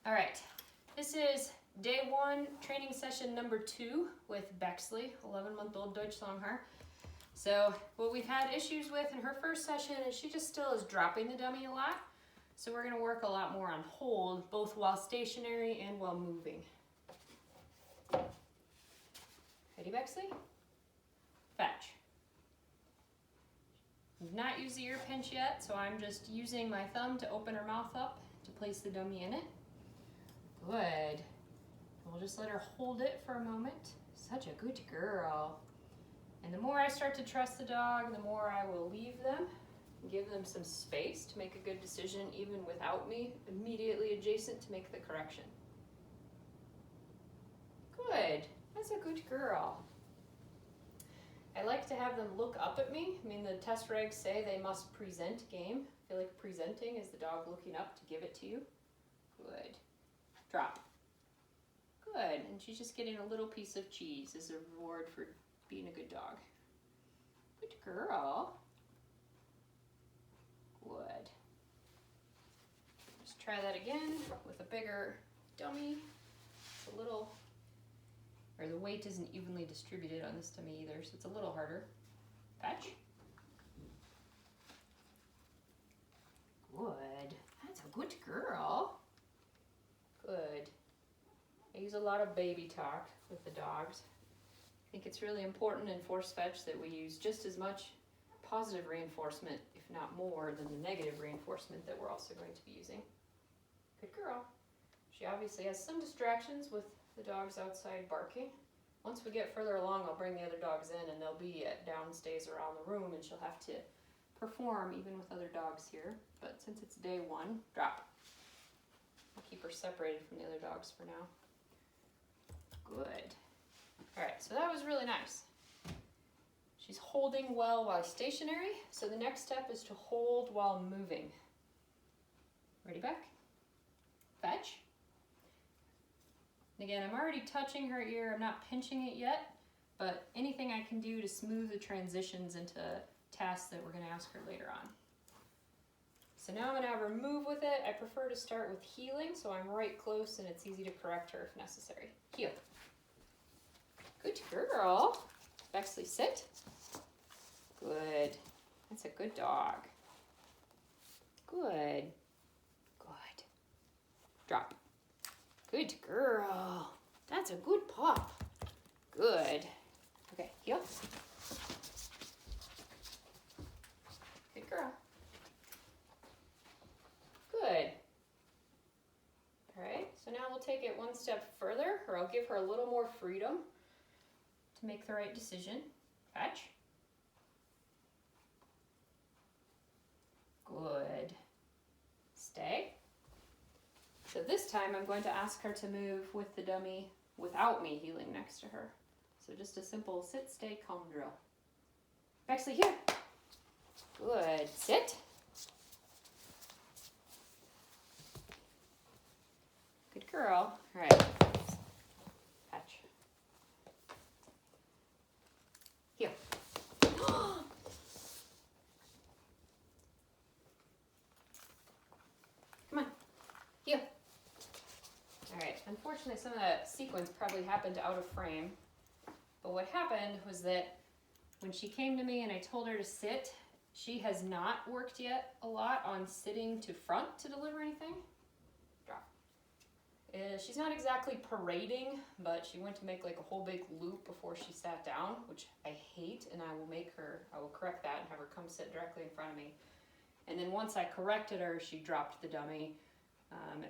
All right, this is day 1, training session number 2 with Bexley, 11-month-old Deutsch Langhaar. So what we've had issues with in her first session is she just still is dropping the dummy a lot. So we're gonna work a lot more on hold, both while stationary and while moving. Ready, Bexley? Fetch. We've not used the ear pinch yet, so I'm just using my thumb to open her mouth up to place the dummy in it. Good. We'll just let her hold it for a moment. Such a good girl. And the more I start to trust the dog, the more I will leave them and give them some space to make a good decision even without me immediately adjacent to make the correction. Good. That's a good girl. I like to have them look up at me. I mean, the test regs say they must present game. I feel like presenting is the dog looking up to give it to you. Good. Drop. Good. And she's just getting a little piece of cheese as a reward for being a good dog. Good girl. Good. Just try that again with a bigger dummy. It's a little, or the weight isn't evenly distributed on this dummy either, so it's a little harder. Fetch. Good. That's a good girl. Good. I use a lot of baby talk with the dogs. I think it's really important in force fetch that we use just as much positive reinforcement, if not more, than the negative reinforcement that we're also going to be using. Good girl. She obviously has some distractions with the dogs outside barking. Once we get further along, I'll bring the other dogs in and they'll be at downstays around the room and she'll have to perform even with other dogs here. But since it's day 1, drop. I'll keep her separated from the other dogs for now. Good. All right, so that was really nice. She's holding well while stationary, so the next step is to hold while moving. Ready, back? Fetch. And again, I'm already touching her ear. I'm not pinching it yet, but anything I can do to smooth the transitions into tasks that we're going to ask her later on. So now I'm going to have her move with it. I prefer to start with heeling, so I'm right close and it's easy to correct her if necessary. Heel. Good girl. Bexley, sit. Good. That's a good dog. Good. Good. Drop. Good girl. That's a good pup. Good. Okay, heel. Good girl. Good. All right, so now we'll take it one step further, or I'll give her a little more freedom to make the right decision. Fetch. Good. Stay. So this time I'm going to ask her to move with the dummy without me heeling next to her. So just a simple sit, stay, calm drill. Bexley, here. Good. Sit. Good girl. All right. Patch. Heel. Come on. Heel. All right. Unfortunately, some of that sequence probably happened out of frame. But what happened was that when she came to me and I told her to sit, she has not worked yet a lot on sitting to front to deliver anything. Drop. She's not exactly parading, but she went to make like a whole big loop before she sat down, which I hate, and I will correct that and have her come sit directly in front of me. And then once I corrected her, she dropped the dummy.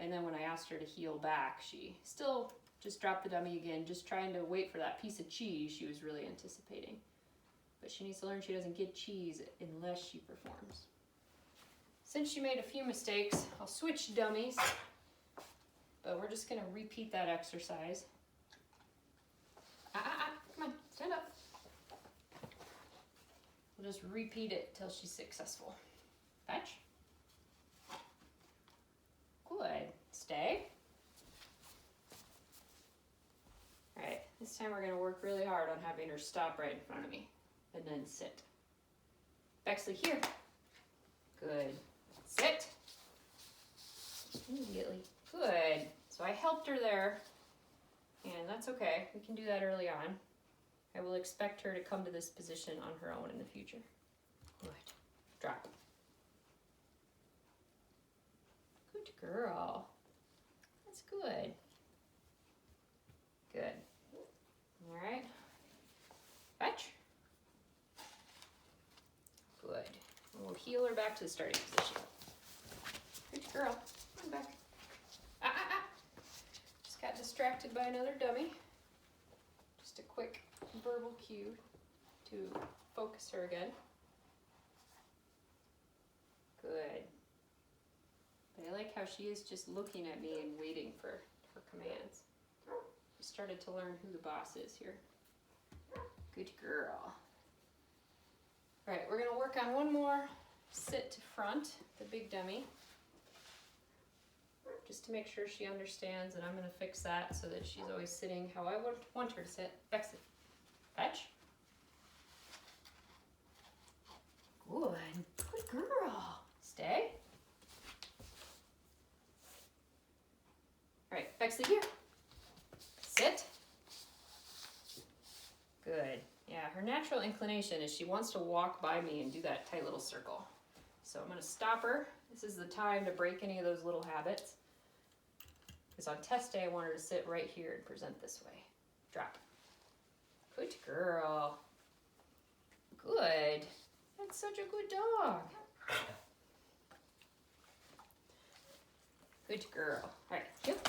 And then when I asked her to heel back, she still just dropped the dummy again, just trying to wait for that piece of cheese she was really anticipating. But she needs to learn she doesn't get cheese unless she performs. Since she made a few mistakes, I'll switch dummies. But we're just going to repeat that exercise. Come on, stand up. We'll just repeat it till she's successful. Fetch. Good. Stay. All right, this time we're going to work really hard on having her stop right in front of me and then sit. Bexley, here. Good. Sit. Immediately. Good. there, and that's okay. We can do that early on. I will expect her to come to this position on her own in the future. Good. Drop. Good girl. That's good. Good. All right. Fetch. Good. And we'll heel her back to the starting position. Good girl. Come back. Ah, ah, ah. Just got distracted by another dummy. Just a quick verbal cue to focus her again. Good. But I like how she is just looking at me and waiting for her commands. She started to learn who the boss is here. Good girl. All right, we're gonna work on one more sit to front, the big dummy. Just to make sure she understands, and I'm gonna fix that so that she's always sitting how I would want her to sit. Bexley. Fetch. Good. Good girl. Stay. All right, Bexley here. Sit. Good. Yeah, her natural inclination is she wants to walk by me and do that tight little circle. So I'm going to stop her. This is the time to break any of those little habits. Because on test day, I want her to sit right here and present this way. Drop. Good girl. Good. That's such a good dog. Good girl. All right, yep.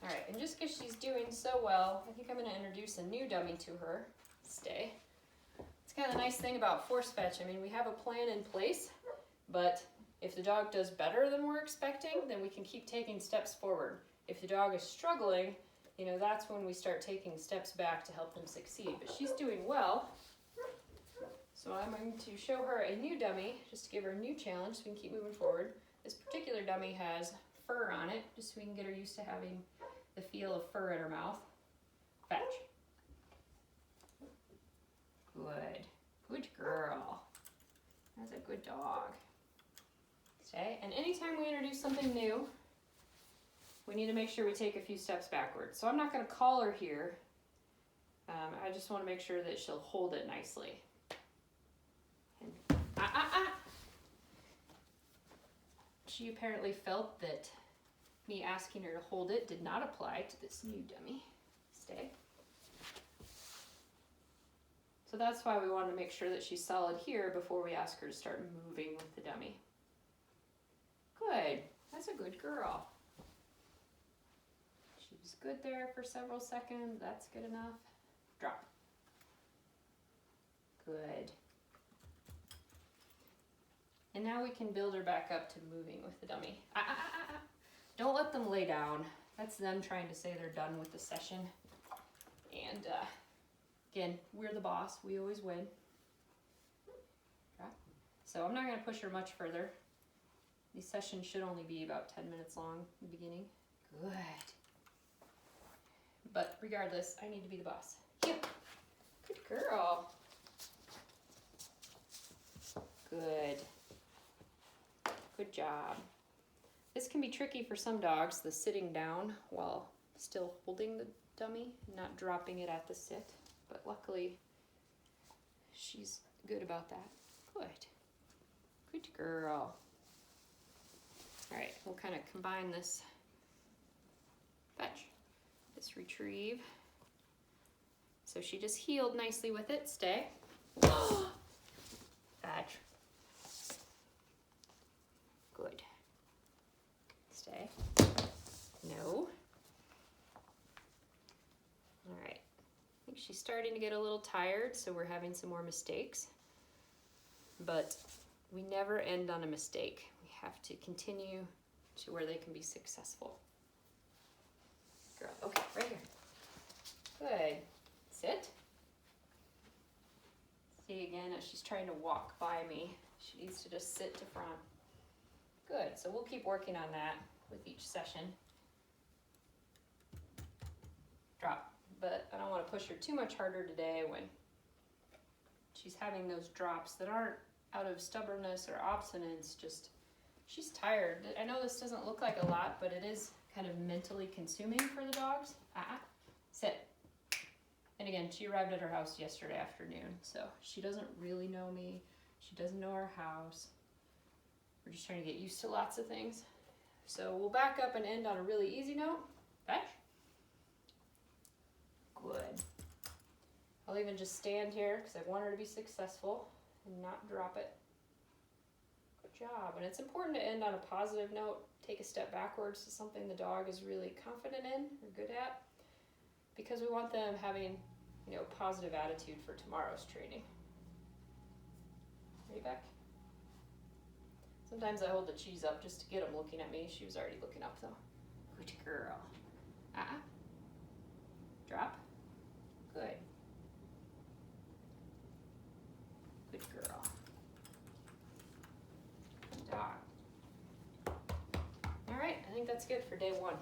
All right, and just because she's doing so well, I think I'm going to introduce a new dummy to her. Stay. It's kind of the nice thing about force fetch. I mean, we have a plan in place, but if the dog does better than we're expecting, then we can keep taking steps forward. If the dog is struggling, you know, that's when we start taking steps back to help them succeed. But she's doing well, so I'm going to show her a new dummy, just to give her a new challenge so we can keep moving forward. This particular dummy has fur on it, just so we can get her used to having the feel of fur in her mouth. Fetch. Good. Good girl. That's a good dog. Stay. And anytime we introduce something new, we need to make sure we take a few steps backwards. So I'm not going to call her here. I just want to make sure that she'll hold it nicely. And, She apparently felt that me asking her to hold it did not apply to this new dummy. Stay. So that's why we wanted to make sure that she's solid here before we ask her to start moving with the dummy. Good. That's a good girl. She was good there for several seconds. That's good enough. Drop. Good. And now we can build her back up to moving with the dummy. Don't let them lay down. That's them trying to say they're done with the session. And again, we're the boss. We always win. Okay. So I'm not going to push her much further. These sessions should only be about 10 minutes long in the beginning. Good. But regardless, I need to be the boss. Yeah. Good girl. Good. Good job. This can be tricky for some dogs, the sitting down while still holding the dummy, not dropping it at the sit. But luckily, she's good about that. Good. Good girl. All right, we'll kind of combine this fetch, this retrieve. So she just healed nicely with it. Stay. Fetch. Good. Stay. No. All right. I think she's starting to get a little tired, so we're having some more mistakes. But we never end on a mistake. We have to continue to where they can be successful. Girl, okay, right here. Good. Sit. See again, as she's trying to walk by me, she needs to just sit to front. Good, so we'll keep working on that with each session. Drop, but I don't want to push her too much harder today when she's having those drops that aren't out of stubbornness or obstinance, just she's tired. I know this doesn't look like a lot, but it is kind of mentally consuming for the dogs. Sit. And again, she arrived at our house yesterday afternoon, so she doesn't really know me. She doesn't know our house. We're just trying to get used to lots of things. So we'll back up and end on a really easy note. Fetch. Good. I'll even just stand here because I want her to be successful and not drop it. Good job. And it's important to end on a positive note. Take a step backwards to something the dog is really confident in or good at, because we want them having, positive attitude for tomorrow's training. Ready, Beck? Sometimes I hold the cheese up just to get them looking at me. She was already looking up though. Good girl. Drop. Good. Good girl. Good dog. All right, I think that's good for day 1.